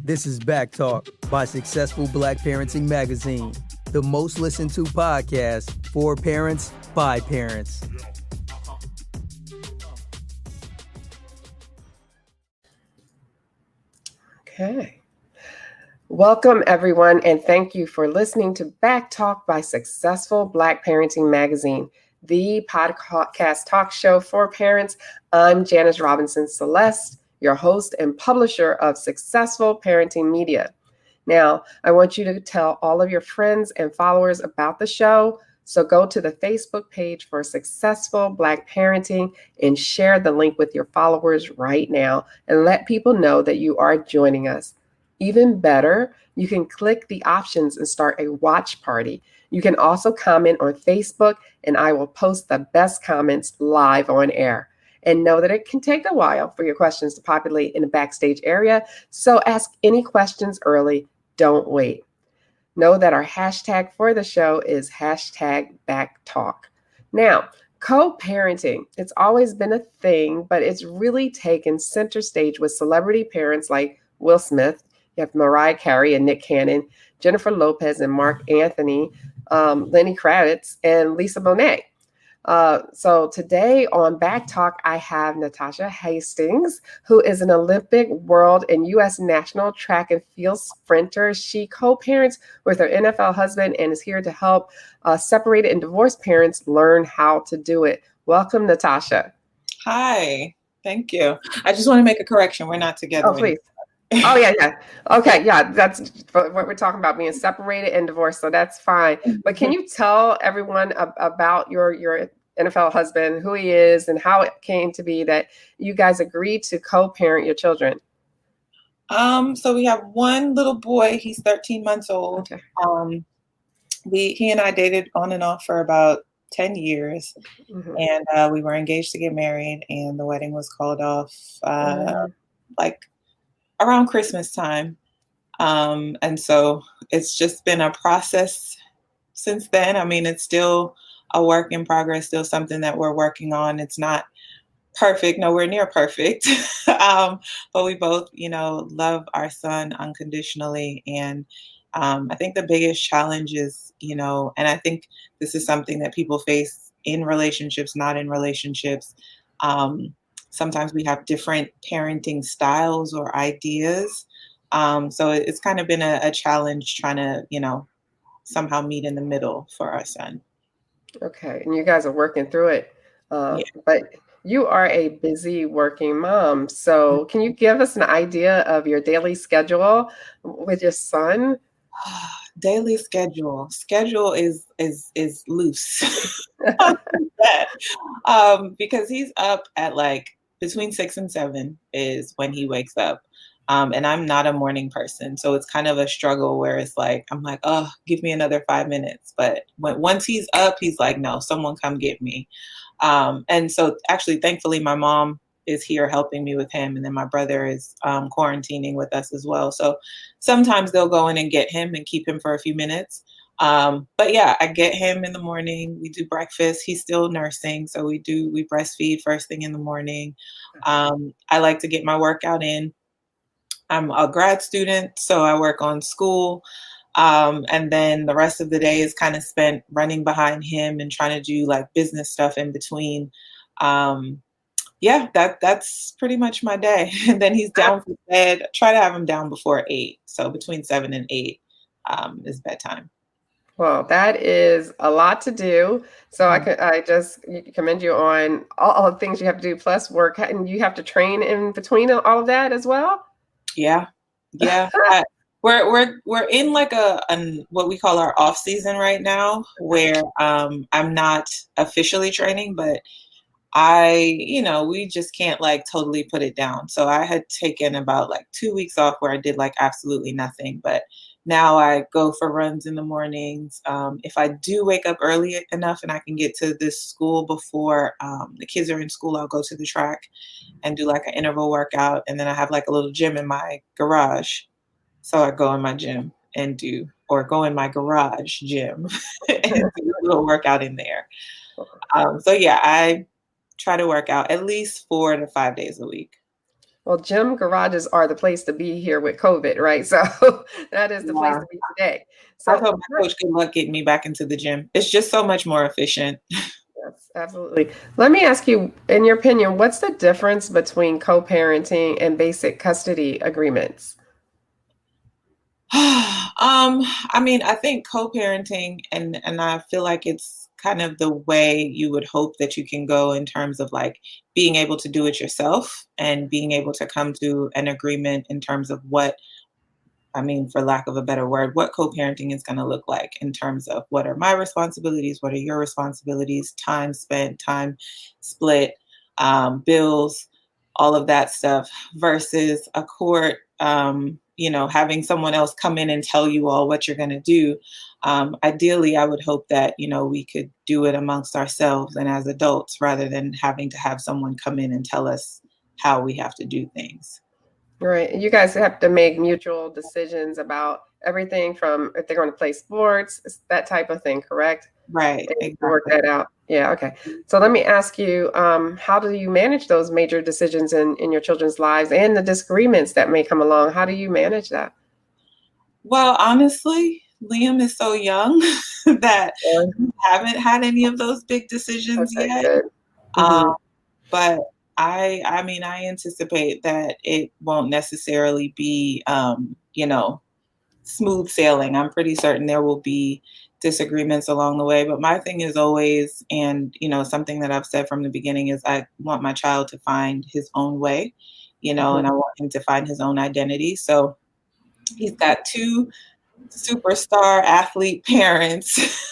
This is Back Talk by Successful Black Parenting Magazine, the most listened to podcast for parents by parents. Okay. Welcome, everyone, and thank you for listening to Back Talk by Successful Black Parenting Magazine, the podcast talk show for parents. I'm Janice Robinson Celeste, your host and publisher of Successful Parenting Media. Now, I want you to tell all of your friends and followers about the show. So go to the Facebook page for Successful Black Parenting and share the link with your followers right now and let people know that you are joining us. Even better, you can click the options and start a watch party. You can also comment on Facebook, and I will post the best comments live on air. And know that it can take a while for your questions to populate in the backstage area. So ask any questions early. Don't wait. Know that our hashtag for the show is #BackTalk. Now, co-parenting, it's always been a thing, but it's really taken center stage with celebrity parents like Will Smith. You have Mariah Carey and Nick Cannon, Jennifer Lopez and Mark Anthony, Lenny Kravitz, and Lisa Bonet. So today on Back Talk, I have Natasha Hastings, who is an Olympic, world, and U.S. national track and field sprinter. She co-parents with her NFL husband and is here to help separated and divorced parents learn how to do it. Welcome, Natasha. Hi, thank you. I just want to make a correction. We're not together. Oh, please. Oh, yeah. Okay, yeah, that's what we're talking about, being separated and divorced, so that's fine. But can you tell everyone about your NFL husband, who he is, and how it came to be that you guys agreed to co-parent your children? So we have one little boy. He's 13 months old. Okay. He and I dated on and off for about 10 years, and we were engaged to get married, and the wedding was called off like around Christmas time. And so it's just been a process since then. I mean, it's still a work in progress, still something that we're working on. It's not perfect, nowhere near perfect. But we both, love our son unconditionally. And I think the biggest challenge is, and I think this is something that people face in relationships, not in relationships. Sometimes we have different parenting styles or ideas. So it's kind of been a challenge trying to, somehow meet in the middle for our son. Okay. And you guys are working through it. But you are a busy working mom. So can you give us an idea of your daily schedule with your son? Daily schedule is loose. Because he's up at like between 6 and 7 is when he wakes up. And I'm not a morning person. So it's kind of a struggle where it's like, I'm like, oh, give me another 5 minutes. But once he's up, he's like, no, someone come get me. And so actually, thankfully, my mom is here helping me with him. And then my brother is quarantining with us as well. So sometimes they'll go in and get him and keep him for a few minutes. But yeah, I get him in the morning. We do breakfast. He's still nursing. So we breastfeed first thing in the morning. I like to get my workout in. I'm a grad student, so I work on school. And then the rest of the day is kind of spent running behind him and trying to do like business stuff in between. That's pretty much my day. And then he's down for bed. I try to have him down before 8. So between 7 and 8 is bedtime. Well, that is a lot to do. So I just commend you on all the things you have to do, plus work, and you have to train in between all of that as well. Yeah. We're in like what we call our off season right now, where I'm not officially training, but we just can't like totally put it down. So I had taken about like 2 weeks off where I did like absolutely nothing, but now I go for runs in the mornings. If I do wake up early enough and I can get to this school before the kids are in school, I'll go to the track and do like an interval workout. And then I have like a little gym in my garage. So I go in my gym go in my garage gym and do a little workout in there. I try to work out at least 4 to 5 days a week. Well, gym garages are the place to be here with COVID, right? So that is the place to be today. So I told my coach, good luck getting me back into the gym. It's just so much more efficient. yes, absolutely. Let me ask you, in your opinion, what's the difference between co-parenting and basic custody agreements? I mean, I think co-parenting and I feel like it's kind of the way you would hope that you can go in terms of like being able to do it yourself and being able to come to an agreement in terms of what, I mean, for lack of a better word, what co-parenting is going to look like in terms of what are my responsibilities, what are your responsibilities, time spent, time split, bills, all of that stuff versus a court, having someone else come in and tell you all what you're going to do. Ideally, I would hope that, we could do it amongst ourselves and as adults rather than having to have someone come in and tell us how we have to do things. Right. You guys have to make mutual decisions about everything from if they're going to play sports, that type of thing, correct? Right. And exactly. Work that out. Yeah. Okay. So let me ask you, how do you manage those major decisions in your children's lives and the disagreements that may come along? How do you manage that? Well, honestly, Liam is so young that we haven't had any of those big decisions yet. Good. Mm-hmm. But I mean, I anticipate that it won't necessarily be, smooth sailing. I'm pretty certain there will be disagreements along the way. But my thing is always, and, something that I've said from the beginning is I want my child to find his own way, and I want him to find his own identity. So he's got two superstar athlete parents.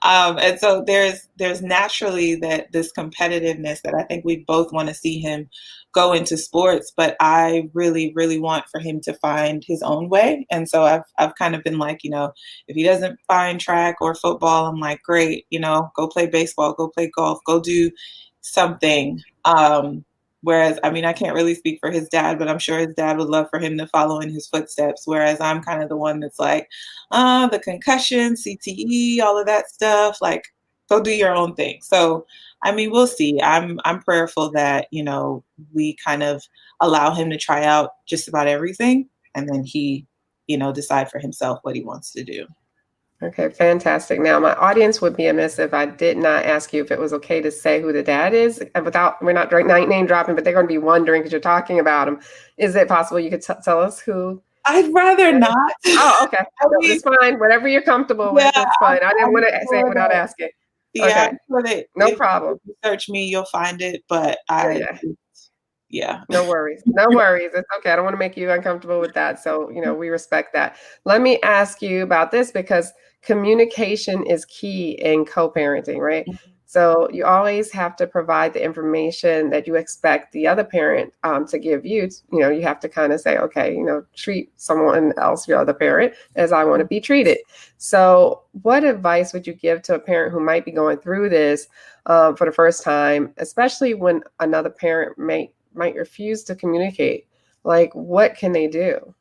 And so there's naturally that this competitiveness that I think we both want to see him go into sports, but I really, really want for him to find his own way. And so I've kind of been like, if he doesn't find track or football, I'm like, great, go play baseball, go play golf, go do something. Whereas, I mean, I can't really speak for his dad, but I'm sure his dad would love for him to follow in his footsteps. Whereas I'm kind of the one that's like, the concussion, CTE, all of that stuff, like go do your own thing. So, I mean, we'll see. I'm prayerful that, we kind of allow him to try out just about everything. And then he, decide for himself what he wants to do. Okay, fantastic. Now, my audience would be amiss if I did not ask you if it was okay to say who the dad is we're not name dropping, but they're going to be wondering because you're talking about him. Is it possible you could tell us who? I'd rather not. Oh, okay. It's fine. Whatever you're comfortable with, it's fine. I didn't want to say it without asking. Yeah, okay. No problem. If you search me, you'll find it, but yeah. No worries. No worries. It's okay. I don't want to make you uncomfortable with that. So, we respect that. Let me ask you about this because communication is key in co-parenting, right? Mm-hmm. So you always have to provide the information that you expect the other parent to give you. You have to kind of say, okay, treat someone else, your other parent, as I want to be treated. So what advice would you give to a parent who might be going through this for the first time, especially when another parent might refuse to communicate? Like, what can they do?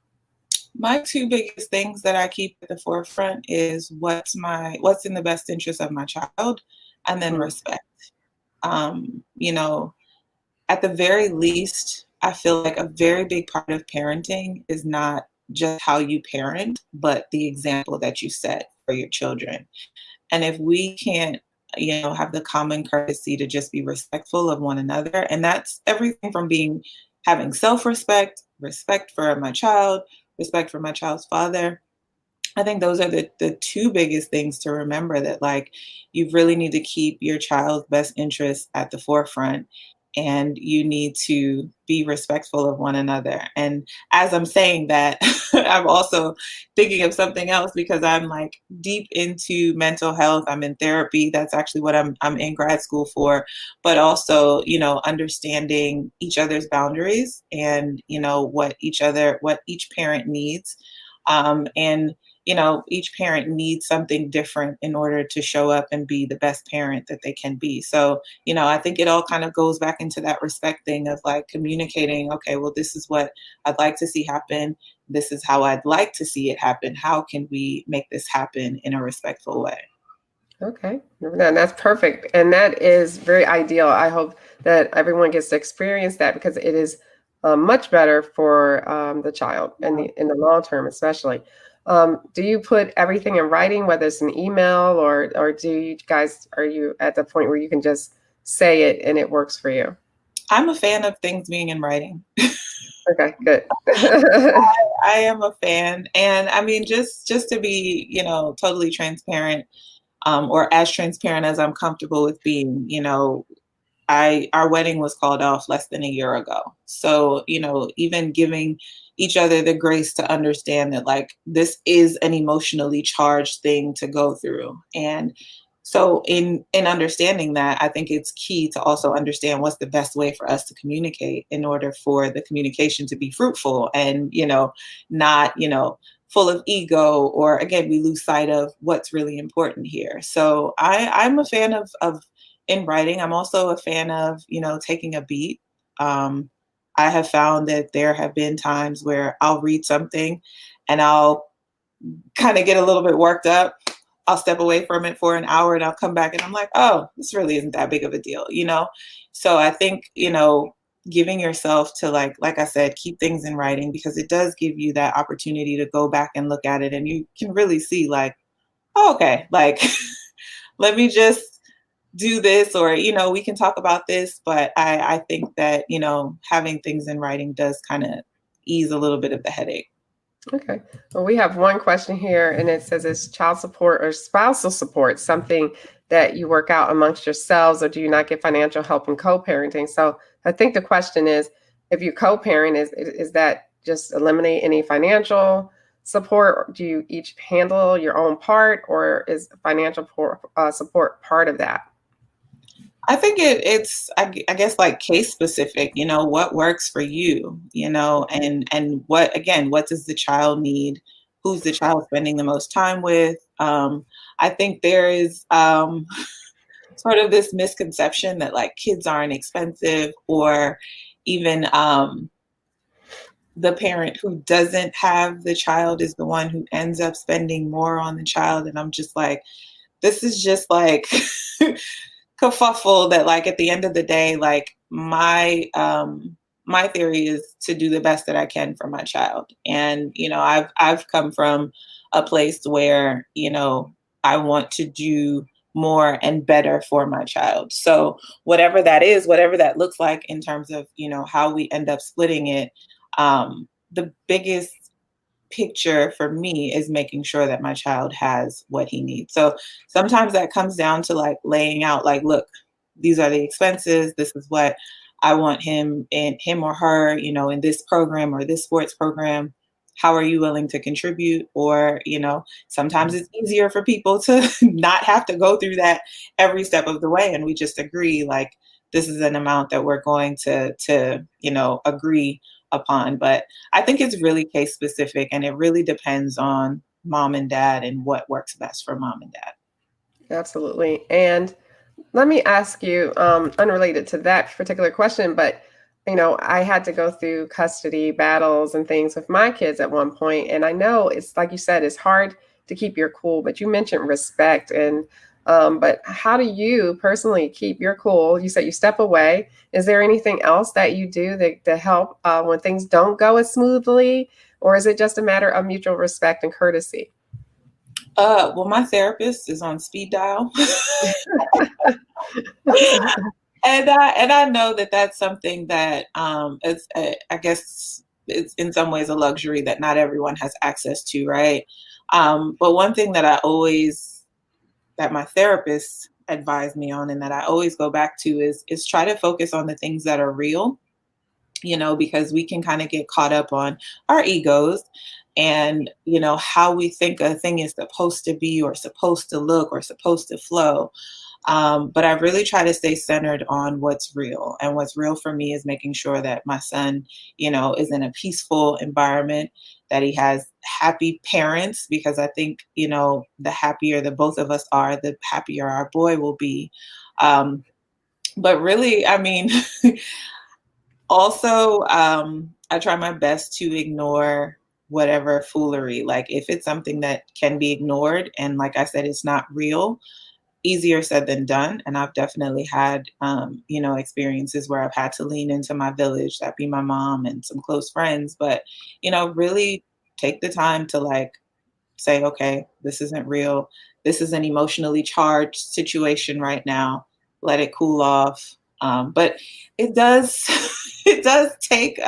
My two biggest things that I keep at the forefront is what's in the best interest of my child, and then respect. At the very least, I feel like a very big part of parenting is not just how you parent, but the example that you set for your children. And if we can't, have the common courtesy to just be respectful of one another, and that's everything from having self-respect, respect for my child, respect for my child's father. I think those are the two biggest things to remember, that like you really need to keep your child's best interests at the forefront, and you need to be respectful of one another. And as I'm saying that, I'm also thinking of something else because I'm like deep into mental health. I'm in therapy. That's actually what I'm in grad school for, but also, understanding each other's boundaries and, what each parent needs. And each parent needs something different in order to show up and be the best parent that they can be. So, I think it all kind of goes back into that respect thing of like communicating, okay, well, this is what I'd like to see happen. This is how I'd like to see it happen. How can we make this happen in a respectful way? Okay, that's perfect. And that is very ideal. I hope that everyone gets to experience that because it is much better for the child in the long term, especially. Do you put everything in writing, whether it's an email or do you guys, are you at the point where you can just say it and it works for you? I'm a fan of things being in writing. Okay, good. I am a fan. And I mean, just to be, totally transparent, or as transparent as I'm comfortable with being, our wedding was called off less than a year ago. So, even giving each other the grace to understand that like this is an emotionally charged thing to go through. And so in understanding that, I think it's key to also understand what's the best way for us to communicate in order for the communication to be fruitful and, not, full of ego, or again, we lose sight of what's really important here. So I'm a fan of in writing. I'm also a fan of, taking a beat. I have found that there have been times where I'll read something and I'll kind of get a little bit worked up. I'll step away from it for an hour and I'll come back and I'm like, oh, this really isn't that big of a deal, So I think, giving yourself to like I said, keep things in writing, because it does give you that opportunity to go back and look at it and you can really see like, oh, okay, like, let me just do this, or, we can talk about this. But I think that, having things in writing does kind of ease a little bit of the headache. Okay. Well, we have one question here, and it says, is child support or spousal support something that you work out amongst yourselves, or do you not get financial help in co-parenting? So I think the question is, if you co-parent, is that just eliminate any financial support? Or do you each handle your own part, or is financial support part of that? I think it's I guess like case specific, what works for you, and what does the child need? Who's the child spending the most time with? I think there is sort of this misconception that like kids aren't expensive, or even the parent who doesn't have the child is the one who ends up spending more on the child. And I'm just like, this is just like kerfuffle that like at the end of the day, like my theory is to do the best that I can for my child. And, I've come from a place where, I want to do more and better for my child. So whatever that is, whatever that looks like in terms of, how we end up splitting it, the biggest picture for me is making sure that my child has what he needs. So sometimes that comes down to like laying out like, look, these are the expenses. This is what I want him or her, in this program or this sports program. How are you willing to contribute? Or, sometimes it's easier for people to not have to go through that every step of the way. And we just agree like, this is an amount that we're going to agree upon. But I think it's really case specific, and it really depends on mom and dad and what works best for mom and dad. Absolutely. And let me ask you, unrelated to that particular question, but I had to go through custody battles and things with my kids at one point. And I know it's like you said, it's hard to keep your cool, but you mentioned respect. And but how do you personally keep your cool? You said you step away. Is there anything else that you do to help when things don't go as smoothly? Or is it just a matter of mutual respect and courtesy? Well, my therapist is on speed dial. And I know that that's something that it's I guess it's in some ways a luxury that not everyone has access to, right? But one thing that that my therapist advised me on, and that I always go back to is try to focus on the things that are real, because we can kind of get caught up on our egos and, how we think a thing is supposed to be or supposed to look or supposed to flow. But I really try to stay centered on what's real. And what's real for me is making sure that my son, is in a peaceful environment, that he has happy parents, because I think, the happier the both of us are, the happier our boy will be. But really, I mean, also, I try my best to ignore whatever foolery. Like if it's something that can be ignored and like I said, it's not real, easier said than done. And I've definitely had, experiences where I've had to lean into my village, that be my mom and some close friends, but, really take the time to like say, okay, this isn't real. This is an emotionally charged situation right now. Let it cool off. But it does, it does take,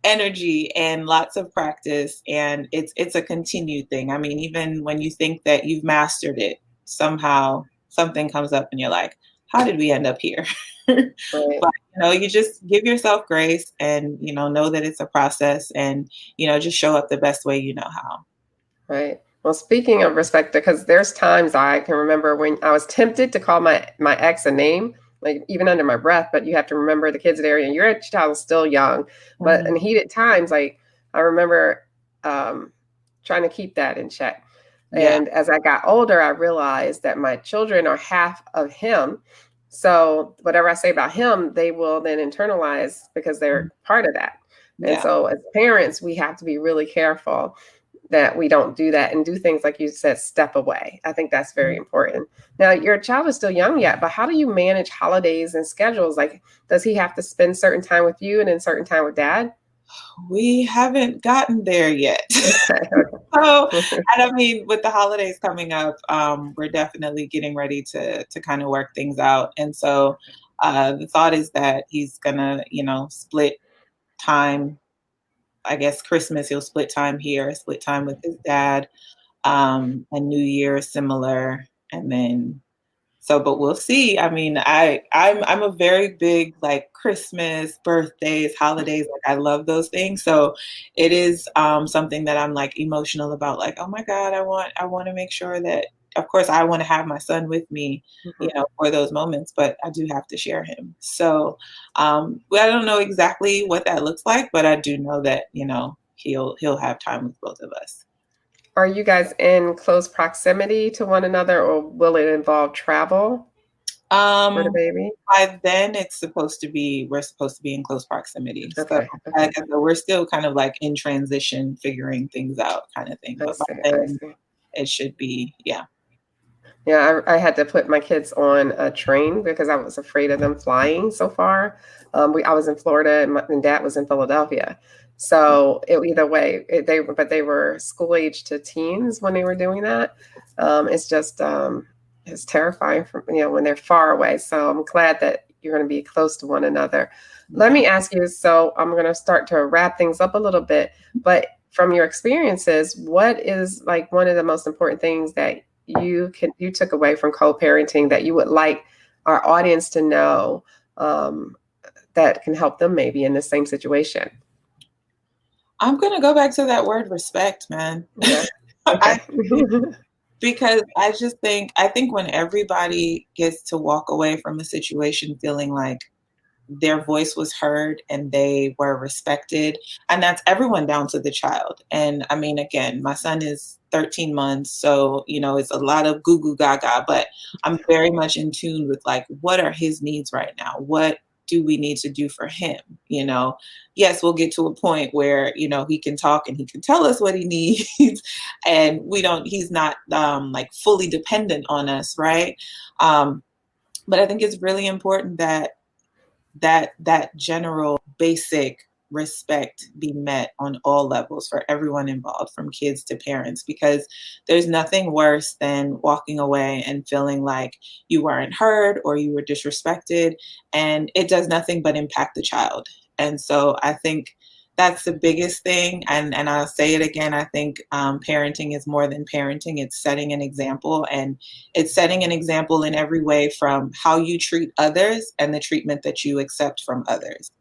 energy and lots of practice, and it's a continued thing. I mean, even when you think that you've mastered it, somehow something comes up and you're like, how did we end up here? Right. But you just give yourself grace and know that it's a process, and just show up the best way you know how. Right. Well, speaking of respect, because there's times I can remember when I was tempted to call my ex a name, like even under my breath, but you have to remember the kids area and your child is still young. But in heated times, like I remember trying to keep that in check. Yeah. And as I got older, I realized that my children are half of him. So whatever I say about him, they will then internalize because they're part of that. And Yeah. so as parents, we have to be really careful that we don't do that and do things like you said, step away. I think that's very important. Now, your child is still young yet, but how do you manage holidays and schedules? Like, does he have to spend certain time with you and then certain time with dad? We haven't gotten there yet. Okay. So, and I mean, with the holidays coming up, we're definitely getting ready to kind of work things out. And so the thought is that he's gonna, split time. I guess Christmas he'll split time here, split time with his dad, and New Year similar, and then but we'll see. I mean, I'm a very big like Christmas, birthdays, holidays. Like I love those things. So it is something that I'm like emotional about. Like, oh my God, I want to make sure that, of course, I want to have my son with me, for those moments. But I do have to share him. So I don't know exactly what that looks like, but I do know that he'll have time with both of us. Are you guys in close proximity to one another, or will it involve travel for the baby? By then we're supposed to be in close proximity. Okay. So we're still kind of like in transition, figuring things out kind of thing. But by then it should be, yeah. Yeah, I had to put my kids on a train because I was afraid of them flying so far. I was in Florida and dad was in Philadelphia. So either way, they were school age to teens when they were doing that. It's just it's terrifying when they're far away. So I'm glad that you're going to be close to one another. Let me ask you. So I'm going to start to wrap things up a little bit. But from your experiences, what is like one of the most important things that you took away from co-parenting that you would like our audience to know that can help them maybe in the same situation? I'm going to go back to that word respect, man. Yeah. Okay. Because I think when everybody gets to walk away from a situation feeling like their voice was heard and they were respected, and that's everyone down to the child. And I mean, again, my son is 13 months, so it's a lot of goo goo gaga, but I'm very much in tune with like, what are his needs right now? What do we need to do for him? Yes, we'll get to a point where he can talk and he can tell us what he needs, and he's not like fully dependent on us, right? But I think it's really important that general basic respect be met on all levels for everyone involved, from kids to parents, because there's nothing worse than walking away and feeling like you weren't heard or you were disrespected, and it does nothing but impact the child. And so I think that's the biggest thing. And I'll say it again. I think parenting is more than parenting. It's setting an example, and it's setting an example in every way, from how you treat others and the treatment that you accept from others.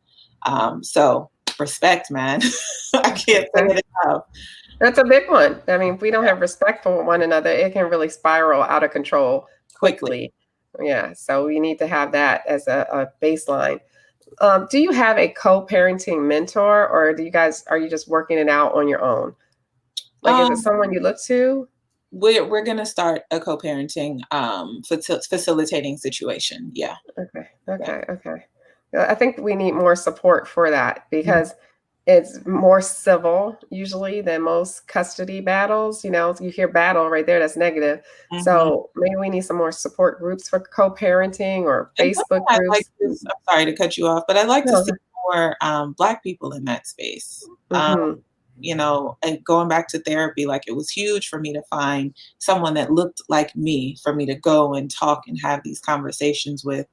So respect, man. I can't say it enough. That's a big one. I mean, if we don't have respect for one another, it can really spiral out of control quickly. Yeah. So we need to have that as a baseline. Do you have a co-parenting mentor, or are you just working it out on your own? Like, is it someone you look to? We're going to start a co-parenting facilitating situation. Yeah. Okay. I think we need more support for that, because it's more civil usually than most custody battles. You hear battle right there, that's negative. Mm-hmm. So maybe we need some more support groups for co-parenting or Facebook I'd groups. I'm sorry to cut you off, but I'd like to see more Black people in that space. Mm-hmm. And going back to therapy, like it was huge for me to find someone that looked like me for me to go and talk and have these conversations with.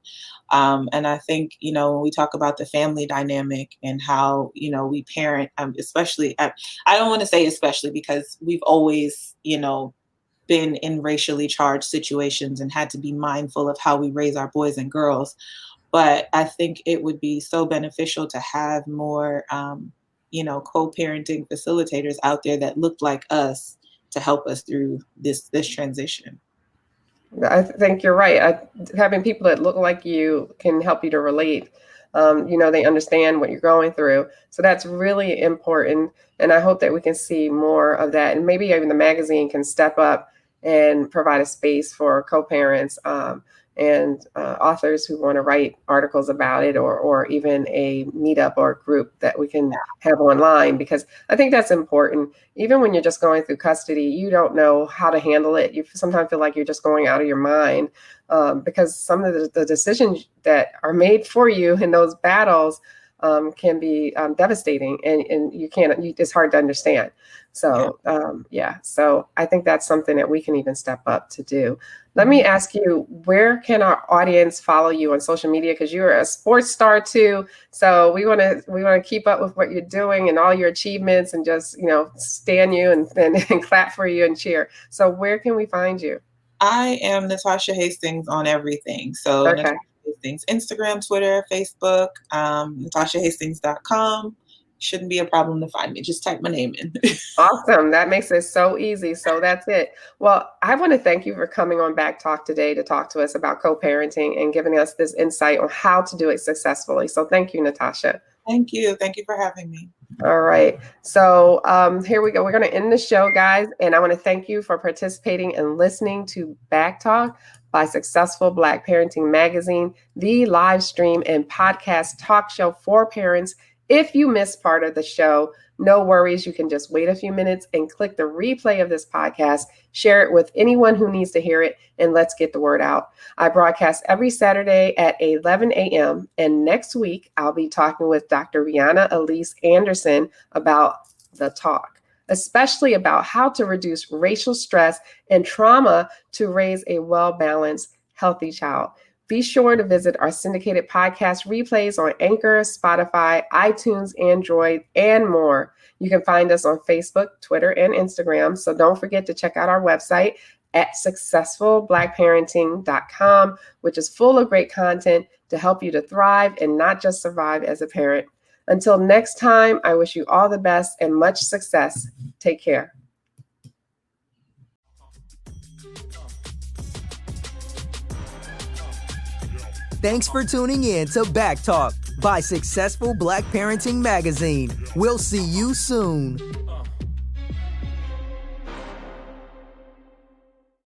And I think, when we talk about the family dynamic and how, we parent, especially, I don't want to say especially because we've always, been in racially charged situations and had to be mindful of how we raise our boys and girls. But I think it would be so beneficial to have more, co-parenting facilitators out there that look like us to help us through this transition. I think you're right. Having people that look like you can help you to relate. They understand what you're going through. So that's really important. And I hope that we can see more of that. And maybe even the magazine can step up and provide a space for co-parents and authors who want to write articles about it, or even a meetup or a group that we can have online, because I think that's important. Even when you're just going through custody, you don't know how to handle it. You sometimes feel like you're just going out of your mind because some of the decisions that are made for you in those battles can be devastating, and you can't. It's hard to understand. So so I think that's something that we can even step up to do. Let me ask you, where can our audience follow you on social media? Because you're a sports star too, so we want to keep up with what you're doing and all your achievements, and just stand you and clap for you and cheer. So where can we find you? I am Natasha Hastings on everything. So okay. Natasha Hastings, Instagram, Twitter, Facebook, NatashaHastings.com. Shouldn't be a problem to find me. Just type my name in. Awesome. That makes it so easy. So that's it. Well, I want to thank you for coming on Back Talk today to talk to us about co-parenting and giving us this insight on how to do it successfully. So thank you, Natasha. Thank you. Thank you for having me. All right. So here we go. We're going to end the show, guys. And I want to thank you for participating and listening to Back Talk by Successful Black Parenting Magazine, the live stream and podcast talk show for parents. If you missed part of the show, no worries. You can just wait a few minutes and click the replay of this podcast, share it with anyone who needs to hear it, and let's get the word out. I broadcast every Saturday at 11 a.m. And next week, I'll be talking with Dr. Rihanna Elise Anderson about the talk, especially about how to reduce racial stress and trauma to raise a well-balanced, healthy child. Be sure to visit our syndicated podcast replays on Anchor, Spotify, iTunes, Android, and more. You can find us on Facebook, Twitter, and Instagram. So don't forget to check out our website at successfulblackparenting.com, which is full of great content to help you to thrive and not just survive as a parent. Until next time, I wish you all the best and much success. Take care. Thanks for tuning in to Back Talk by Successful Black Parenting Magazine. We'll see you soon.